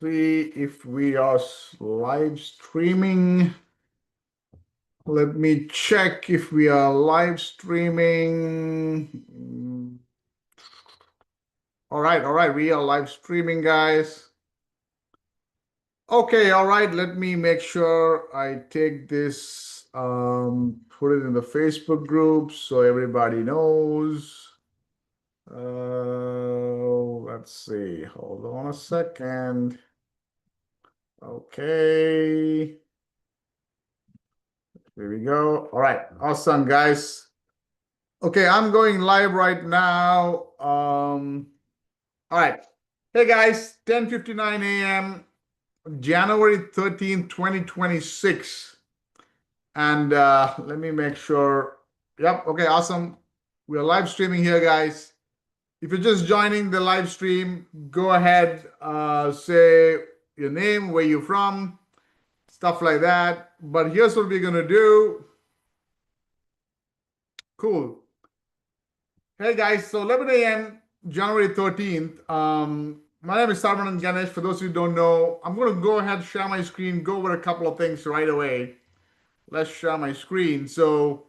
see if we are live streaming. Let me check if we are live streaming. All right, we are live streaming, guys. Okay, all right, let me make sure I take this, put it in the Facebook group so everybody knows. Let's see, hold on a second. Okay. There we go. All right. Awesome, guys. Okay, I'm going live right now. All right. Hey guys, 10:59 a.m., January 13th, 2026. And let me make sure. Yep, okay, awesome. We're live streaming here, guys. If you're just joining the live stream, go ahead, say your name, where you're from, stuff like that. But here's what we're gonna do. Cool. Hey guys, so 11 a.m. January 13th. My name is Saravanan Ganesh. For those who don't know, I'm going to go ahead, share my screen, go over a couple of things right away. Let's share my screen. So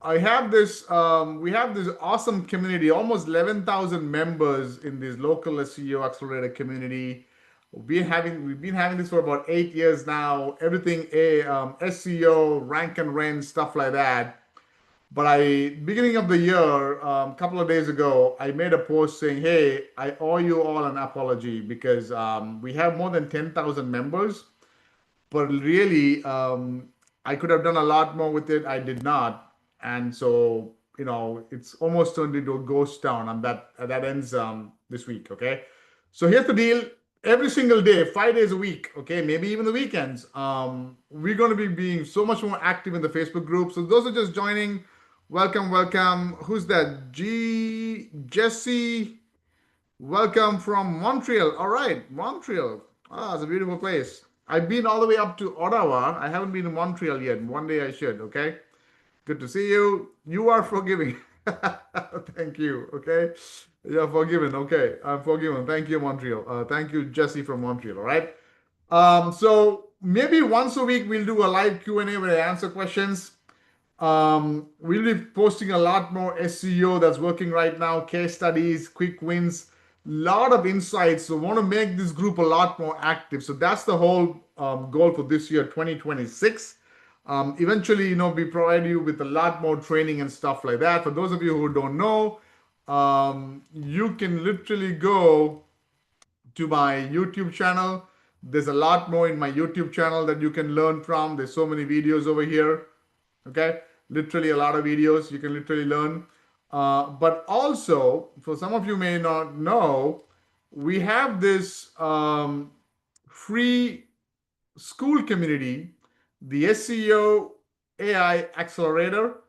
I have this, we have this awesome community, almost 11,000 members in this local SEO accelerator community. We've been having this for about 8 years now. Everything SEO, rank and rent, stuff like that. But beginning of the year, a couple of days ago, I made a post saying, "Hey, I owe you all an apology because we have more than 10,000 members, but really, I could have done a lot more with it. I did not, and so it's almost turned into a ghost town, and that ends this week. Okay, so here's the deal: every single day, 5 days a week, okay, maybe even the weekends, we're going to be being so much more active in the Facebook group. So those who are just joining, welcome, welcome. Who's that? Jesse. Welcome from Montreal. All right, Montreal. Ah, it's a beautiful place. I've been all the way up to Ottawa. I haven't been to Montreal yet. One day I should, okay? Good to see you. You are forgiving. Thank you, okay? You're forgiven. Okay, I'm forgiven. Thank you, Montreal. Thank you, Jesse from Montreal, all right? So maybe once a week we'll do a live Q&A where I answer questions. We'll be posting a lot more SEO that's working right now, case studies, quick wins, lot of insights. So want to make this group a lot more active. So that's the whole goal for this year, 2026. Eventually, we provide you with a lot more training and stuff like that. For those of you who don't know, you can literally go to my YouTube channel. There's a lot more in my YouTube channel that you can learn from. There's so many videos over here. Okay, literally a lot of videos you can literally learn. But also, for some of you may not know, we have this free school community, the SEO AI Accelerator.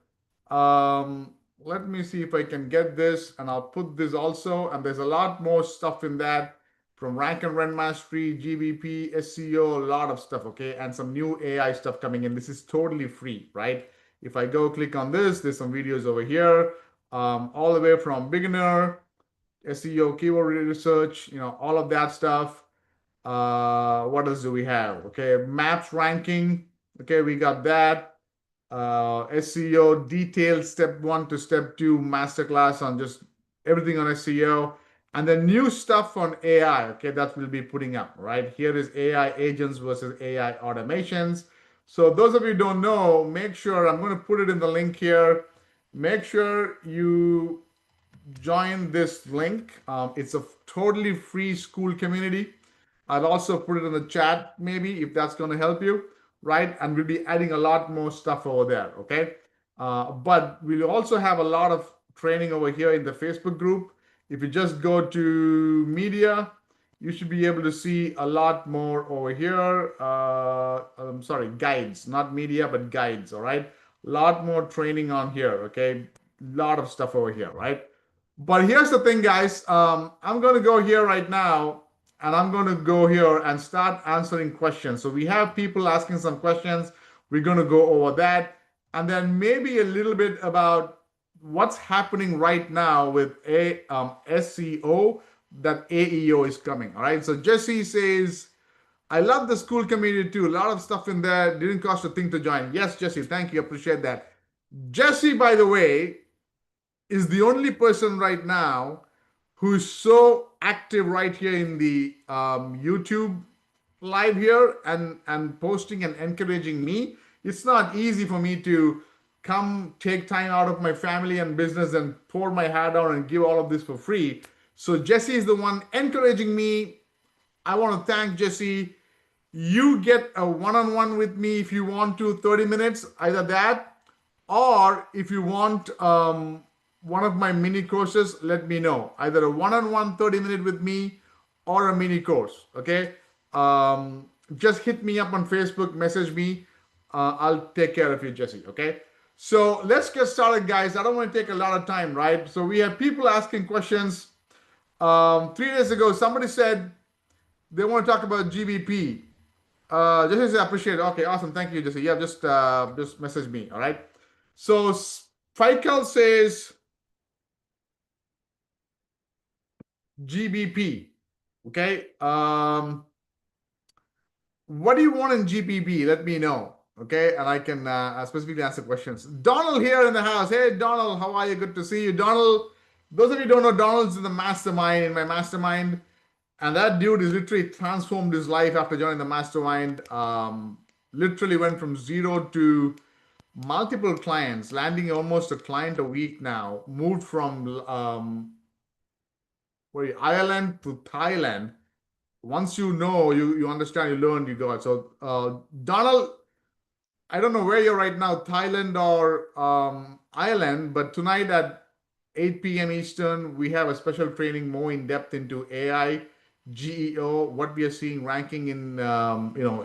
Let me see if I can get this, and I'll put this also. And there's a lot more stuff in that, from rank and rent mastery, GBP, SEO, a lot of stuff, okay? And some new AI stuff coming in. This is totally free, right? If I go click on this, there's some videos over here, all the way from beginner, SEO, keyword research, all of that stuff. What else do we have? Okay, maps ranking. Okay, we got that. SEO detailed step 1 to step 2 masterclass on just everything on SEO. And then new stuff on AI, okay, that we'll be putting up, right? Here is AI agents versus AI automations. So those of you who don't know, make sure, I'm going to put it in the link here. Make sure you join this link. It's a totally free school community. I'll also put it in the chat, maybe, if that's going to help you, right? And we'll be adding a lot more stuff over there, okay? But we'll also have a lot of training over here in the Facebook group. If you just go to media, you should be able to see a lot more over here. I'm sorry, guides, not media, but guides, all right? A lot more training on here, okay? A lot of stuff over here, right? But here's the thing, guys. I'm going to go here right now, and I'm going to go here and start answering questions. So we have people asking some questions. We're going to go over that, and then maybe a little bit about what's happening right now with SEO, that AEO is coming. All right. So Jesse says, I love the school community too. A lot of stuff in there. Didn't cost a thing to join. Yes, Jesse. Thank you. Appreciate that. Jesse, by the way, is the only person right now who's so active right here in the YouTube live here and posting and encouraging me. It's not easy for me to come take time out of my family and business and pour my heart out and give all of this for free. So Jesse is the one encouraging me. I want to thank Jesse. You get a one-on-one with me if you want to, 30 minutes, either that, or if you want one of my mini courses, let me know. Either a one-on-one 30-minute with me or a mini course, okay? Just hit me up on Facebook, message me. I'll take care of you, Jesse, okay? So let's get started, guys. I don't want to take a lot of time, right? So we have people asking questions. 3 days ago, somebody said they want to talk about GBP. Jesse said, I appreciate it. Okay, awesome. Thank you, Jesse. Yeah, just message me, all right? So Fypviral says GBP, okay? What do you want in GBP? Let me know, okay? And I can specifically answer questions. Donald here in the house. Hey, Donald, how are you? Good to see you. Donald, those of you who don't know, Donald's in the mastermind, in my mastermind. And that dude is literally transformed his life after joining the mastermind. Literally went from zero to multiple clients, landing almost a client a week now. Moved from Ireland to Thailand. Once you know, you understand, you learn, you go. So Donald, I don't know where you're right now, Thailand or Ireland, but tonight at 8 p.m. Eastern, we have a special training more in depth into AI, GEO, what we are seeing ranking in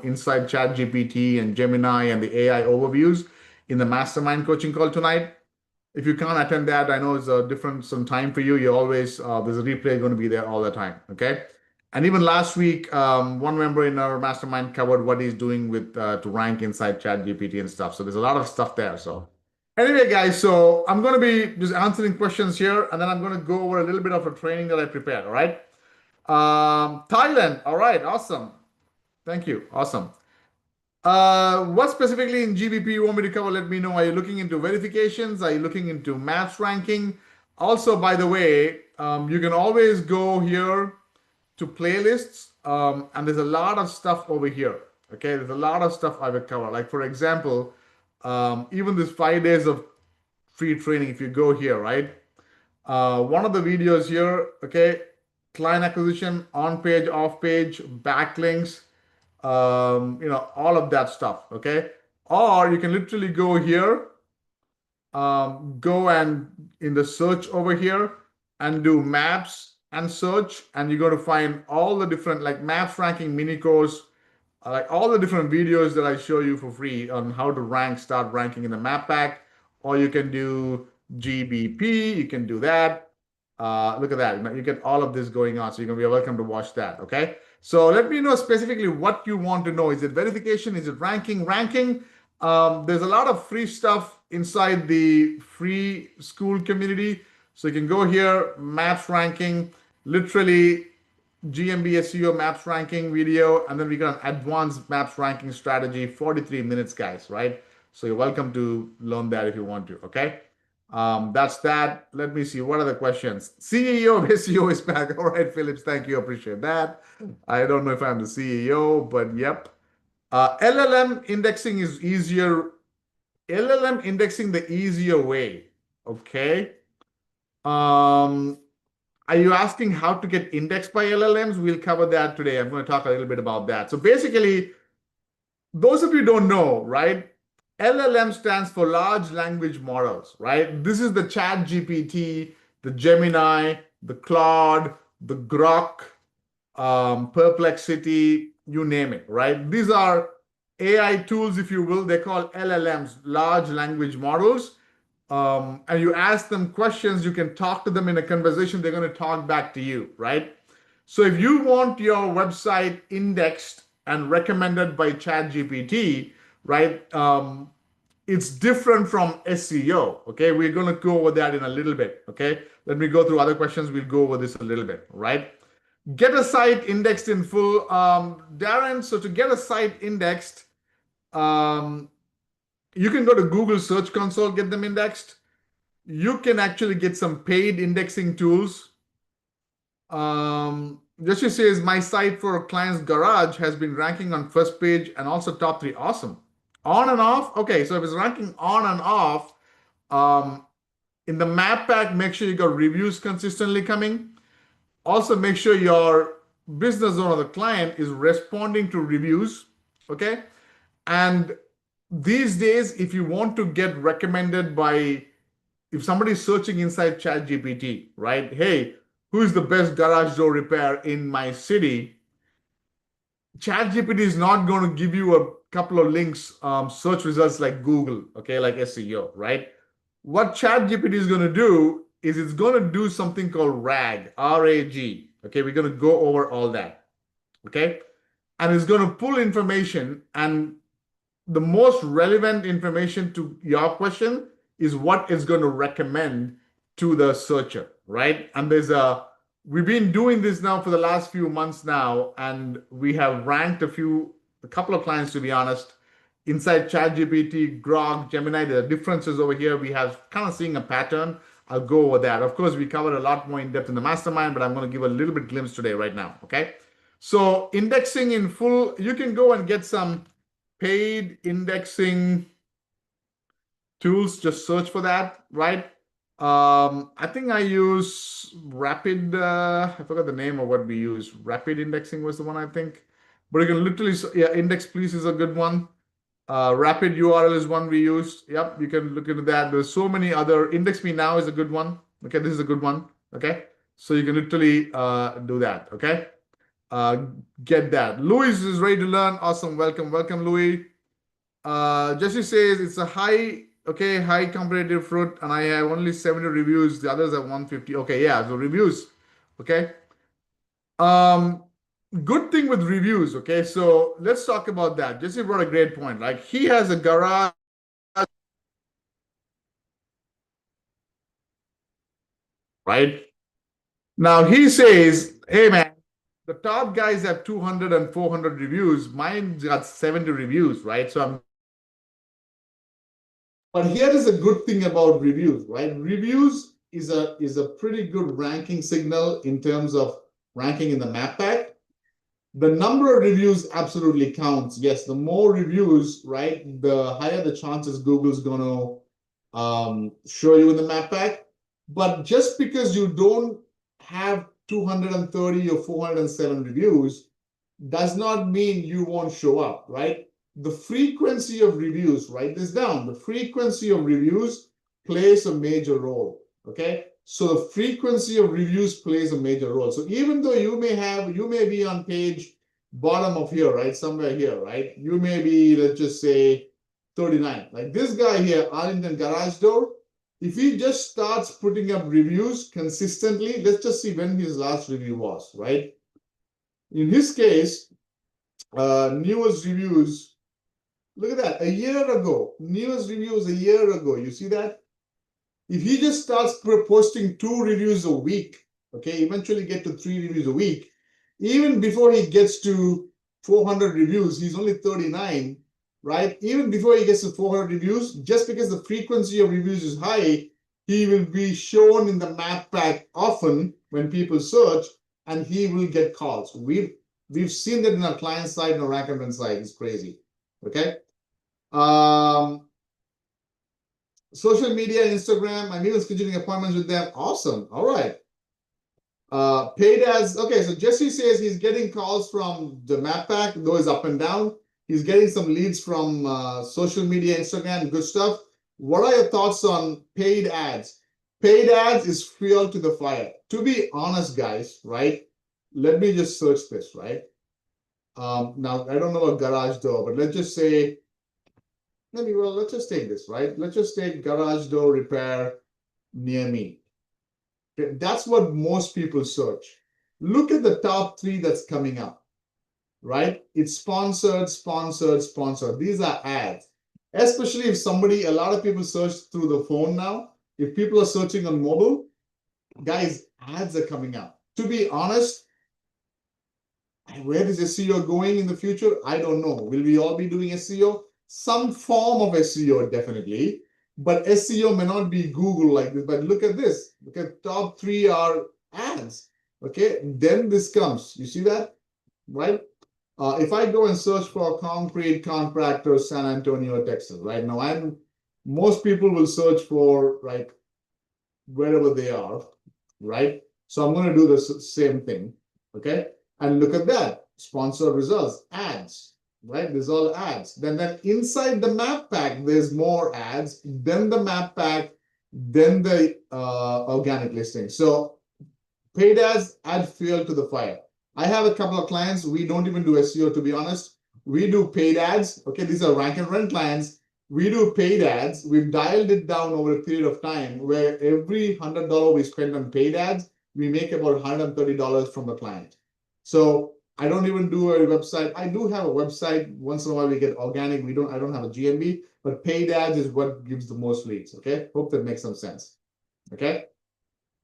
inside ChatGPT and Gemini and the AI overviews in the mastermind coaching call tonight. If you can't attend that, I know it's a different some time for you. You always there's a replay going to be there all the time. Okay. And even last week, one member in our mastermind covered what he's doing with to rank inside ChatGPT and stuff. So there's a lot of stuff there. So anyway, guys, so I'm going to be just answering questions here, and then I'm going to go over a little bit of a training that I prepared. All right. Thailand. All right. Awesome. Thank you. Awesome. What specifically in GBP you want me to cover? Let me know. Are you looking into verifications? Are you looking into maps ranking? Also, by the way, you can always go here to playlists, and there's a lot of stuff over here. Okay, there's a lot of stuff I will cover. Like for example, even this 5 days of free training. If you go here, right? One of the videos here. Okay, client acquisition, on page, off page, backlinks. All of that stuff, okay? Or you can literally go here, go and in the search over here and do maps and search, and you're going to find all the different like maps ranking mini course, like all the different videos that I show you for free on how to start ranking in the map pack, or you can do GBP, you can do that. Look at that, you get all of this going on, so you're going to be welcome to watch that, okay? So let me know specifically what you want to know. Is it verification? Is it ranking? There's a lot of free stuff inside the free school community. So you can go here, maps ranking, literally GMB SEO maps ranking video, and then we got an advanced maps ranking strategy, 43 minutes, guys, right? So you're welcome to learn that if you want to, okay? That's that. Let me see. What are the questions? CEO of SEO is back. All right, Phillips, thank you. Appreciate that. I don't know if I'm the CEO, but yep. LLM indexing is easier. LLM indexing the easier way. Okay. Are you asking how to get indexed by LLMs? We'll cover that today. I'm going to talk a little bit about that. So basically, those of you who don't know, right? LLM stands for large language models, right? This is the Chat GPT, the Gemini, the Claude, the Grok, Perplexity, you name it, right? These are AI tools, if you will. They're called LLMs, large language models. And you ask them questions, you can talk to them in a conversation, they're going to talk back to you, right? So if you want your website indexed and recommended by ChatGPT, right? it's different from SEO. Okay, we're going to go over that in a little bit. Okay, let me go through other questions. We'll go over this a little bit, right? Get a site indexed in full. Darren, so to get a site indexed, you can go to Google Search Console, get them indexed. You can actually get some paid indexing tools. Just to say, my site for a client's garage has been ranking on first page and also top 3. Awesome. On and off. Okay, so if it's ranking on and off, in the map pack, make sure you got reviews consistently coming. Also, make sure your business owner, the client, is responding to reviews. Okay, and these days, if you want to get recommended by, if somebody's searching inside ChatGPT, right? Hey, who is the best garage door repair in my city? ChatGPT is not going to give you a couple of links, search results like Google, okay, like SEO, right? What ChatGPT is going to do is it's going to do something called RAG, R-A-G. Okay, we're going to go over all that, okay? And it's going to pull information, and the most relevant information to your question is what it's going to recommend to the searcher, right? And we've been doing this now for the last few months now, and we have ranked a couple of clients, to be honest, inside ChatGPT, Grok, Gemini. There are differences over here. We have kind of seeing a pattern. I'll go over that. Of course, we covered a lot more in depth in the mastermind, but I'm going to give a little bit glimpse today right now, okay? So indexing in full, you can go and get some paid indexing tools. Just search for that, right? I think I use Rapid. I forgot the name of what we use. Rapid indexing was the one, I think. But you can literally, yeah, Index Please is a good one. Rapid URL is one we used. Yep, you can look into that. There's so many other. Index Me Now is a good one. Okay, this is a good one. Okay, so you can literally do that. Okay, get that. Louis is ready to learn. Awesome. Welcome, Louis. Jesse says it's a high competitive fruit, and I have only 70 reviews. The others have 150. Okay, yeah, so reviews. Okay. Good thing with reviews. Okay, so let's talk about that. Jesse brought a great point. Like, he has a garage, right? Now he says, hey man, the top guys have 200 and 400 reviews. Mine's got 70 reviews, right? But here is a good thing about reviews, right? Reviews is a pretty good ranking signal in terms of ranking in the map pack. The number of reviews absolutely counts. Yes, the more reviews, right, the higher the chances Google's going to show you in the map pack. But just because you don't have 230 or 407 reviews does not mean you won't show up, right? The frequency of reviews, write this down. The frequency of reviews plays a major role, okay? So the frequency of reviews plays a major role. So even though you may be on page bottom of here, right? Somewhere here, right? You may be, let's just say 39. Like this guy here, Arlington Garage Door, if he just starts putting up reviews consistently, let's just see when his last review was, right? In his case, newest reviews, look at that, a year ago, newest reviews a year ago, you see that? If he just starts posting 2 reviews a week, okay, eventually get to 3 reviews a week, even before he gets to 400 reviews, he's only 39, right? Even before he gets to 400 reviews, just because the frequency of reviews is high, he will be shown in the map pack often when people search, and he will get calls. We've seen that in our client side and our recommend side. It's crazy, okay? Social media, Instagram, I'm even scheduling appointments with them. Awesome. All right. Paid ads. Okay, so Jesse says he's getting calls from the map pack, though it's up and down. He's getting some leads from social media, Instagram, good stuff. What are your thoughts on paid ads? Paid ads is fuel to the fire. To be honest, guys, right? Let me just search this, right? Now, I don't know a garage door, but let's just say, let's just take this, right? Let's just take garage door repair near me. Okay, that's what most people search. Look at the top 3 that's coming up, right? It's sponsored, sponsored, sponsored. These are ads. Especially if a lot of people search through the phone now. If people are searching on mobile, guys, ads are coming up. To be honest, where is SEO going in the future? I don't know. Will we all be doing SEO? Some form of SEO, definitely. But SEO may not be Google like this. But look at this. Look at top 3 are ads. Okay, then this comes. You see that? Right? If I go and search for a concrete contractor, San Antonio, Texas, right now, most people will search for like wherever they are, right? So I'm going to do the same thing, okay? And look at that, sponsored results, ads, right? There's all ads. Then inside the map pack, there's more ads, then the map pack, then the organic listing. So paid ads add fuel to the fire. I have a couple of clients. We don't even do SEO, to be honest. We do paid ads. Okay, these are rank and run clients. We do paid ads. We've dialed it down over a period of time where every $100 we spend on paid ads, we make about $130 from the client. So I don't even do a website. I do have a website. Once in a while we get organic. I don't have a GMB, but paid ads is what gives the most leads. Okay, hope that makes some sense. Okay.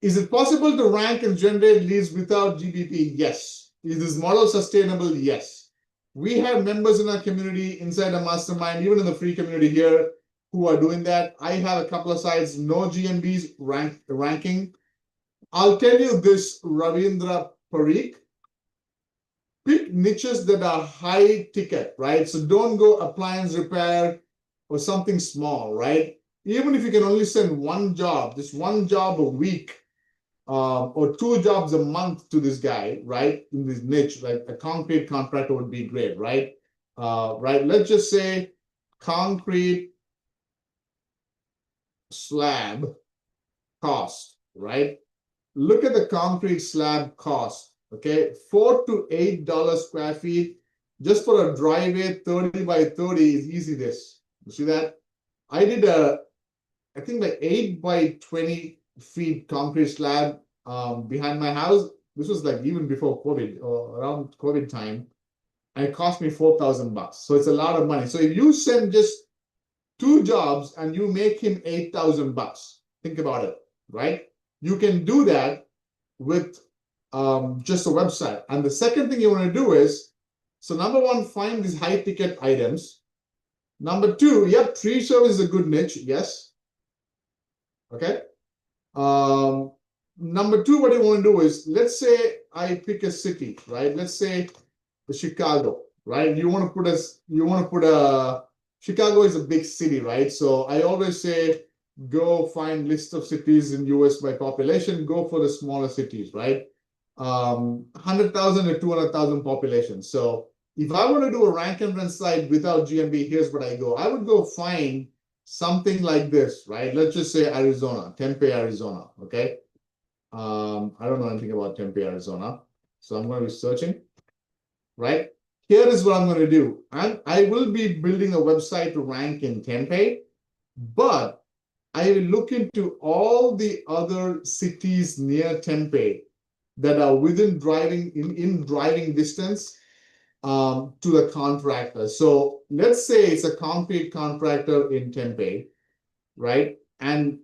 Is it possible to rank and generate leads without GBP? Yes. Is this model sustainable? Yes. We have members in our community, inside the mastermind, even in the free community here, who are doing that. I have a couple of sites, no GMBs ranking. I'll tell you this, Ravindra Parikh, pick niches that are high ticket, right? So don't go appliance repair or something small, right? Even if you can only send one job, just one job a week, or 2 jobs a month to this guy, right? In this niche, like a concrete contractor would be great, right? Right. Let's just say concrete slab cost, right? Look at the concrete slab cost. Okay, $4 to $8 square feet just for a driveway 30 by 30 is easy. This, you see that? I did I think like 8 by 20 feet concrete slab behind my house. This was like even before COVID or around COVID time, and it cost me $4,000. So it's a lot of money. So if you send just 2 jobs and you make him $8,000, think about it, right? You can do that with just a website. And the second thing you want to do is, so number 1, find these high ticket items. Number 2, yep, tree service is a good niche. Yes. Okay. Number 2, what you want to do is, let's say I pick a city, right? Let's say the Chicago, right? You want to put a Chicago is a big city, right? So I always say, go find list of cities in US by population, go for the smaller cities, right? 100,000 to 200,000 population. So if I want to do a rank and run site without GMB, here's what I go. I would go find something like this, right? Let's just say Arizona, Tempe, Arizona, okay? I don't know anything about Tempe, Arizona. So I'm going to be searching, right? Here is what I'm going to do. I will be building a website to rank in Tempe, but I will look into all the other cities near Tempe that are within in driving distance to the contractor. So let's say it's a concrete contractor in Tempe, right? And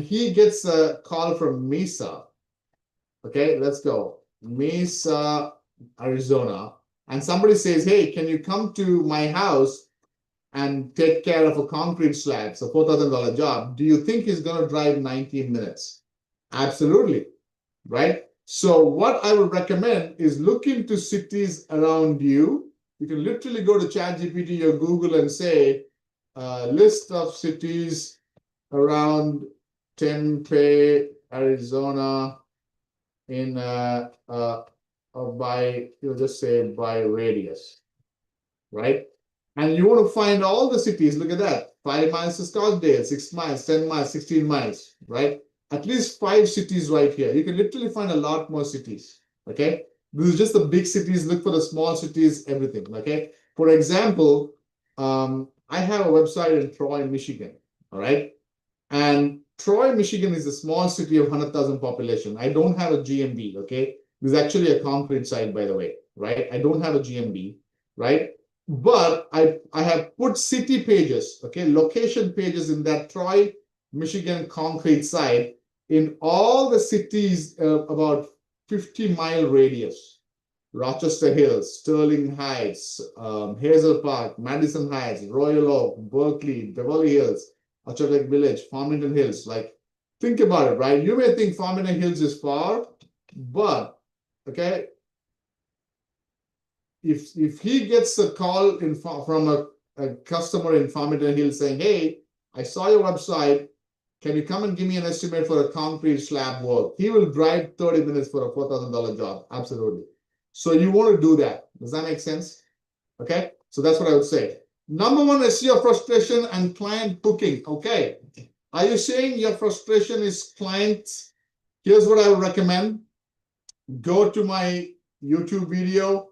he gets a call from Mesa. Okay, let's go. Mesa, Arizona. And somebody says, hey, can you come to my house and take care of a concrete slab? It's a $4,000 job. Do you think he's going to drive 19 minutes? Absolutely, right? So what I would recommend is look into cities around you. You can literally go to ChatGPT or Google and say, list of cities around Tempe, Arizona, in by, just say by radius, right? And you want to find all the cities. Look at that. 5 miles to Scottsdale, 6 miles, 10 miles, 16 miles, right? At least 5 cities right here. You can literally find a lot more cities, okay? This is just the big cities. Look for the small cities, everything, okay? For example, I have a website in Troy, Michigan, all right? And Troy, Michigan is a small city of 100,000 population. I don't have a GMB, okay? This is actually a concrete site, by the way, right? I don't have a GMB, right? But I have put city pages, okay, location pages in that Troy, Michigan concrete site in all the cities about 50-mile radius. Rochester Hills, Sterling Heights, Hazel Park, Madison Heights, Royal Oak, Berkeley, Beverly Hills, Orchard Lake Village, Farmington Hills. Like, think about it, right? You may think Farmington Hills is far, but, okay, if he gets a call from a customer in Farmington Hills saying, hey, I saw your website, can you come and give me an estimate for a concrete slab wall? He will drive 30 minutes for a $4,000 job. Absolutely. So you want to do that. Does that make sense? Okay. So that's what I would say. Number one, SEO frustration and client booking. Okay. Are you saying your frustration is clients? Here's what I would recommend. Go to my YouTube video,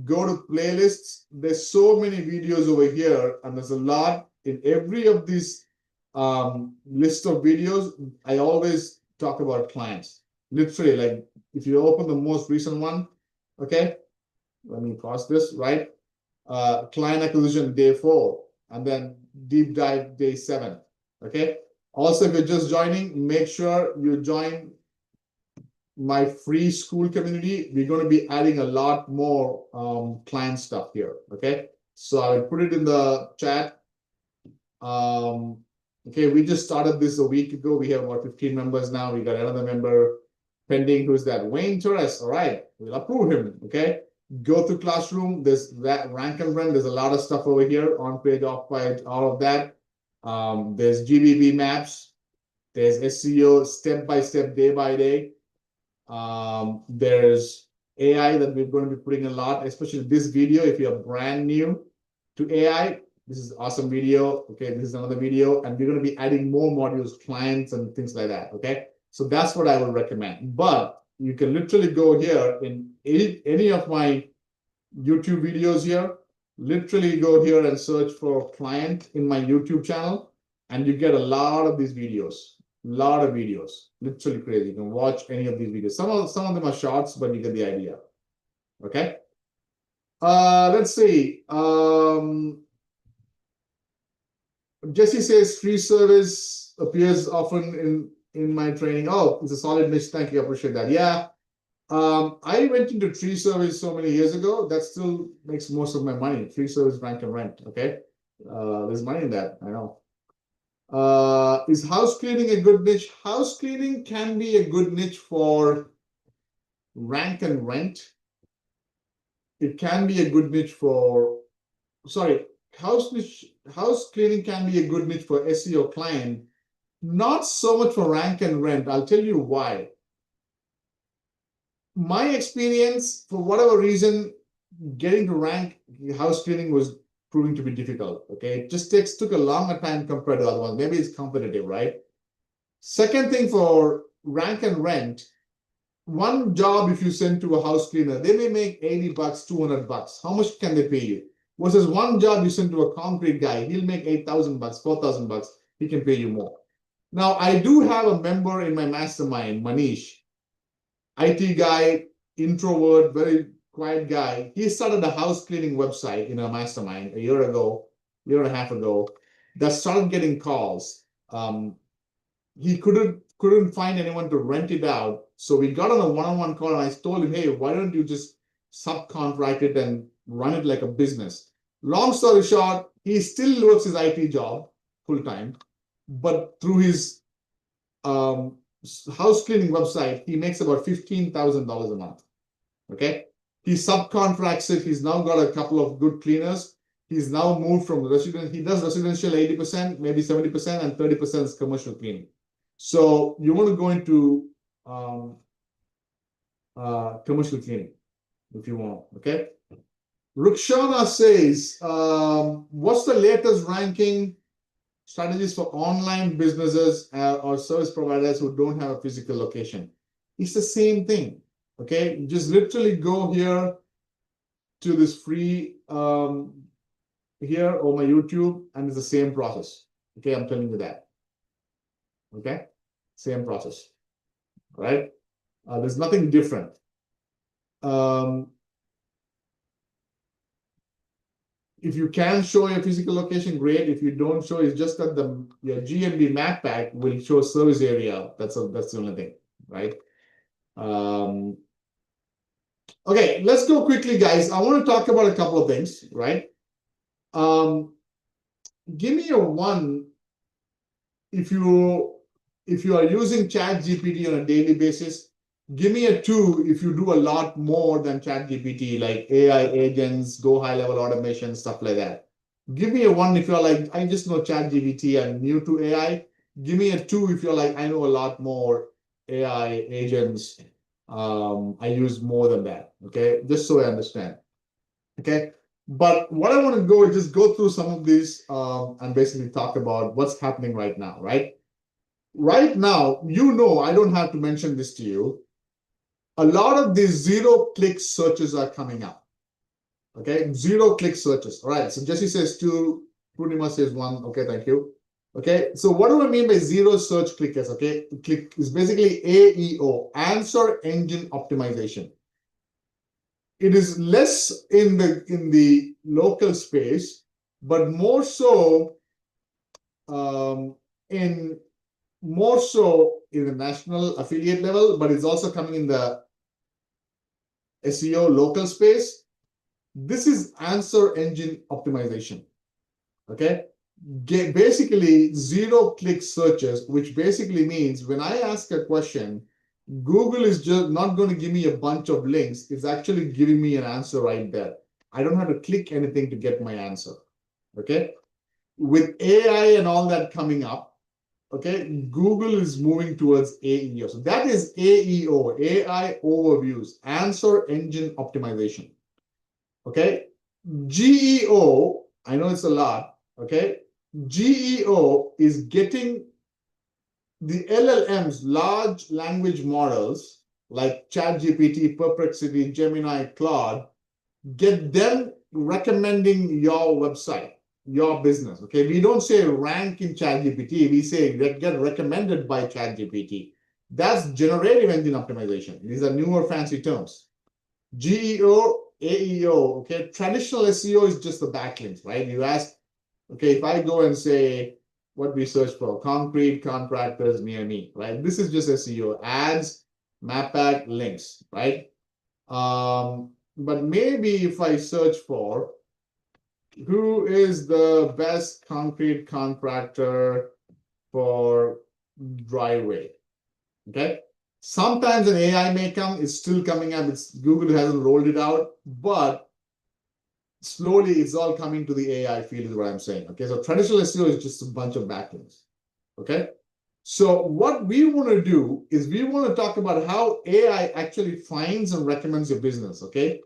go to playlists. There's so many videos over here, and there's a lot in every of these list of videos. I always talk about clients. Literally, like if you open the most recent one, okay, let me pause this, right? Client acquisition day 4, and then deep dive day 7. Okay. Also, if you're just joining, make sure you join my free school community. We're going to be adding a lot more client stuff here. Okay. So I will put it in the chat. Okay, we just started this a week ago. We have about 15 members now. We got another member pending. Who's that? Wayne Torres. All right, we'll approve him. Okay, go to Classroom. There's that rank and run. There's a lot of stuff over here, on page, off page, all of that. There's GBB maps. There's SEO step by step, day by day. There's AI that we're going to be putting a lot, especially this video. If you're brand new to AI, this is awesome video. Okay, this is another video, and we're going to be adding more modules, clients, and things like that. Okay, so that's what I would recommend. But you can literally go here in any of my YouTube videos here. Literally go here and search for client in my YouTube channel, and you get a lot of these videos. Lot of videos, literally crazy. You can watch any of these videos. Some of them are shorts, but you get the idea. Okay. Let's see. Jesse says free service appears often in my training. Oh, it's a solid niche. Thank you. I appreciate that. Yeah. I went into tree service so many years ago. That still makes most of my money. Free service, rank and rent. Okay. There's money in that. I know. Is house cleaning a good niche? House cleaning can be a good niche for rank and rent. It can be a good niche for, sorry, house cleaning can be a good niche for SEO client, not so much for rank and rent. I'll tell you why. My experience, for whatever reason, getting to rank house cleaning was proving to be difficult. Okay, it just took a longer time compared to other ones. Maybe it's competitive, right? Second thing, for rank and rent, one job if you send to a house cleaner, they may make $80, $200. How much can they pay you? Versus one job you send to a concrete guy, he'll make $8,000, $4,000. He can pay you more. Now, I do have a member in my mastermind, Manish, IT guy, introvert, very quiet guy. He started a house cleaning website in our mastermind a year and a half ago, that started getting calls. He couldn't find anyone to rent it out. So we got on a one-on-one call, and I told him, hey, why don't you just subcontract it and run it like a business? Long story short, he still works his IT job full-time, but through his house cleaning website, he makes about $15,000 a month. Okay, he subcontracts it. He's now got a couple of good cleaners. He's now moved from residential. He does residential 80%, maybe 70%, and 30% is commercial cleaning. So you want to go into commercial cleaning if you want. Okay. Rukshana says, what's the latest ranking strategies for online businesses or service providers who don't have a physical location? It's the same thing. Okay, you just literally go here to this free here or my YouTube, and it's the same process. Okay, I'm telling you that. Okay, same process. All right, there's nothing different. if you can show your physical location, great. If you don't show, it's just that your GMB map pack will show service area. That's the only thing, right? Okay, let's go quickly, guys. I want to talk about a couple of things, right? Give me a 1 if you are using ChatGPT on a daily basis. Give me a 2 if you do a lot more than ChatGPT, like AI agents, go high-level automation, stuff like that. Give me a 1 if you're like, I just know ChatGPT, I'm new to AI. Give me a 2 if you're like, I know a lot more AI agents. I use more than that, okay? Just so I understand, okay? But what I want to go is just go through some of these and basically talk about what's happening right now, right? Right now, I don't have to mention this to you. A lot of these zero-click searches are coming up. Okay, zero-click searches. All right, so Jesse says 2, Purnima says 1. Okay, thank you. Okay, so what do I mean by zero search clickers? Okay, click is basically AEO, answer engine optimization. It is less in the local space, but more so in the national affiliate level, but it's also coming in the SEO local space. This is answer engine optimization. Okay, basically zero-click searches, which basically means when I ask a question, Google is just not going to give me a bunch of links. It's actually giving me an answer right there. I don't have to click anything to get my answer. Okay, with AI and all that coming up, okay, Google is moving towards AEO. So that is AEO, AI overviews, answer engine optimization. Okay, GEO, I know it's a lot, okay? GEO is getting the LLMs, large language models, like ChatGPT, Perplexity, Gemini, Claude, get them recommending your website, your business, okay? We don't say rank in ChatGPT, we say get recommended by ChatGPT. That's generative engine optimization. These are newer fancy terms. GEO, AEO, okay? Traditional SEO is just the backlinks, right? You ask, okay, if I go and say what we search for, concrete contractors near me, right? This is just SEO, ads, map pack, links, right? But maybe if I search for who is the best concrete contractor for driveway, okay? Sometimes an AI may come, it's still coming up, Google hasn't rolled it out, but slowly it's all coming to the AI field is what I'm saying, okay? So traditional SEO is just a bunch of backlinks, okay? So what we want to do is we want to talk about how AI actually finds and recommends your business, okay?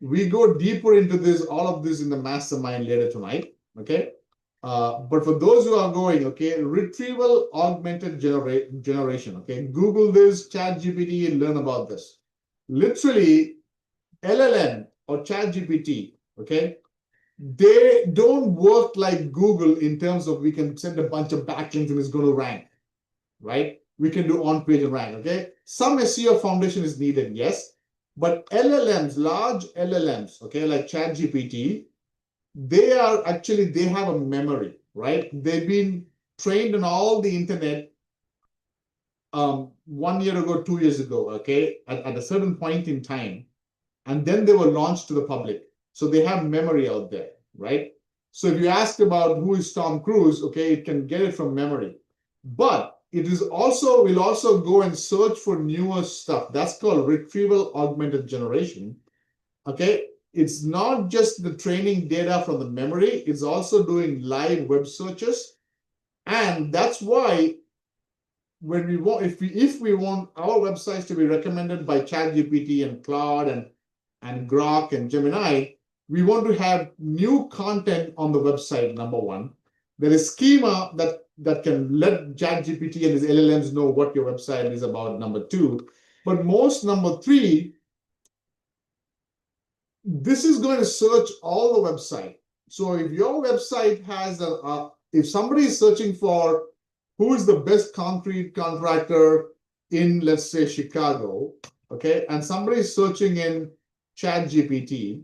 We go deeper into all of this in the mastermind later tonight, okay? But for those who are going, okay, retrieval augmented generation, okay? Google this, ChatGPT, and learn about this. Literally, LLM or ChatGPT, okay, they don't work like Google in terms of we can send a bunch of backlinks and it's going to rank, right? We can do on-page and rank, okay? Some SEO foundation is needed, yes, but LLMs, large LLMs, okay, like ChatGPT, they have a memory, right? They've been trained on all the internet 1 year ago, 2 years ago, okay, at a certain point in time, and then they were launched to the public. So they have memory out there, right? So if you ask about who is Tom Cruise, okay, it can get it from memory. But it is also, will also go and search for newer stuff. That's called retrieval augmented generation, okay? It's not just the training data from the memory, it's also doing live web searches. And that's why when we want, if we want our websites to be recommended by ChatGPT and Claude and Grok and Gemini, we want to have new content on the website, number one. There is schema that can let ChatGPT and his LLMs know what your website is about, number two. But most, number three, this is going to search all the website. So if your website has if somebody is searching for who is the best concrete contractor in, let's say, Chicago, okay, and somebody is searching in ChatGPT,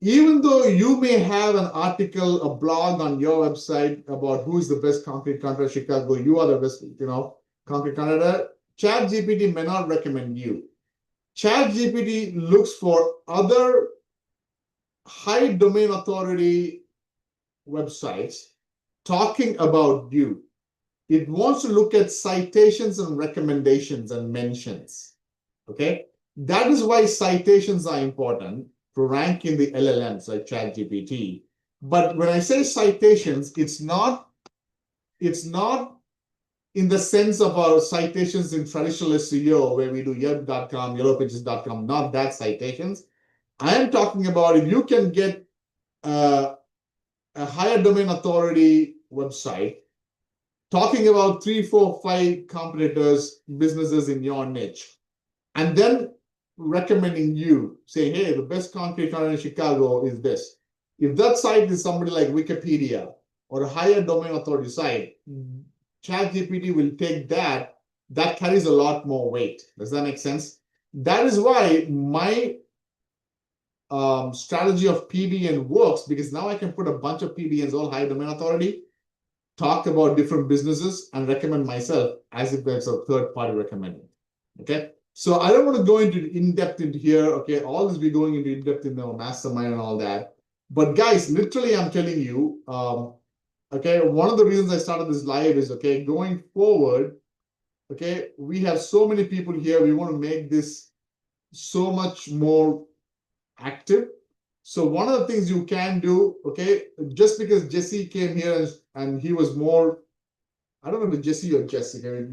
even though you may have an article, a blog on your website about who is the best concrete contractor in Chicago, you are the best, concrete contractor, ChatGPT may not recommend you. ChatGPT looks for other high domain authority websites talking about you. It wants to look at citations and recommendations and mentions. Okay, that is why citations are important to rank in the LLMs like ChatGPT. But when I say citations, it's not in the sense of our citations in traditional SEO where we do Yelp.com, yellowpages.com, not that citations. I am talking about if you can get a higher domain authority website talking about 3, 4, 5 competitors, businesses in your niche, and then recommending you, saying, hey, the best concrete contractor in Chicago is this. If that site is somebody like Wikipedia or a higher domain authority site, ChatGPT will take that. That carries a lot more weight. Does that make sense? That is why my strategy of PBN works, because now I can put a bunch of PBNs, all high domain authority, talk about different businesses and recommend myself as if there's a third party recommending. Okay. So I don't want to go into in-depth into here. Okay. All this we're going into in-depth in the mastermind and all that. But guys, literally, I'm telling you, okay, one of the reasons I started this live is, okay, going forward, okay, we have so many people here. We want to make this so much more active. So one of the things you can do, okay, just because Jesse came here and he was more, I don't know if it's Jesse or Jessica,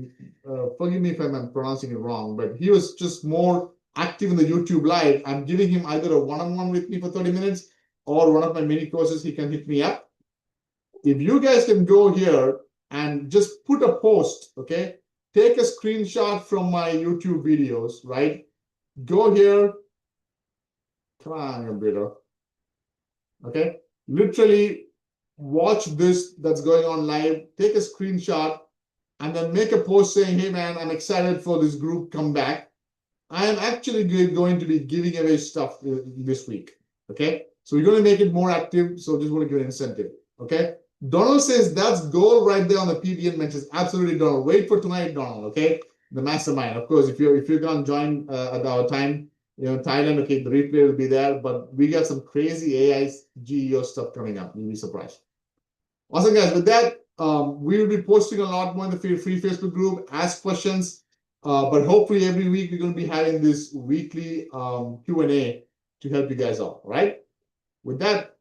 forgive me if I'm pronouncing it wrong, but he was just more active in the YouTube live. I'm giving him either a one-on-one with me for 30 minutes or one of my mini courses, he can hit me up. If you guys can go here and just put a post, okay, take a screenshot from my YouTube videos, right? Go here. Come on, computer. Okay, literally watch this that's going on live, take a screenshot, and then make a post saying, hey man, I'm excited for this group, come back. I am actually going to be giving away stuff this week. Okay, so we're going to make it more active, so just want to give an incentive. Okay, Donald says that's gold right there on the PBN mentions. Absolutely, Donald. Wait for tonight, Donald. Okay, the mastermind. Of course, if you're going to join at our time, Thailand, okay, the replay will be there, but we got some crazy AI GEO stuff coming up. You'll be surprised. Awesome, guys. With that, we will be posting a lot more in the free Facebook group. Ask questions, but hopefully every week we're going to be having this weekly Q and A to help you guys out. All right. With that,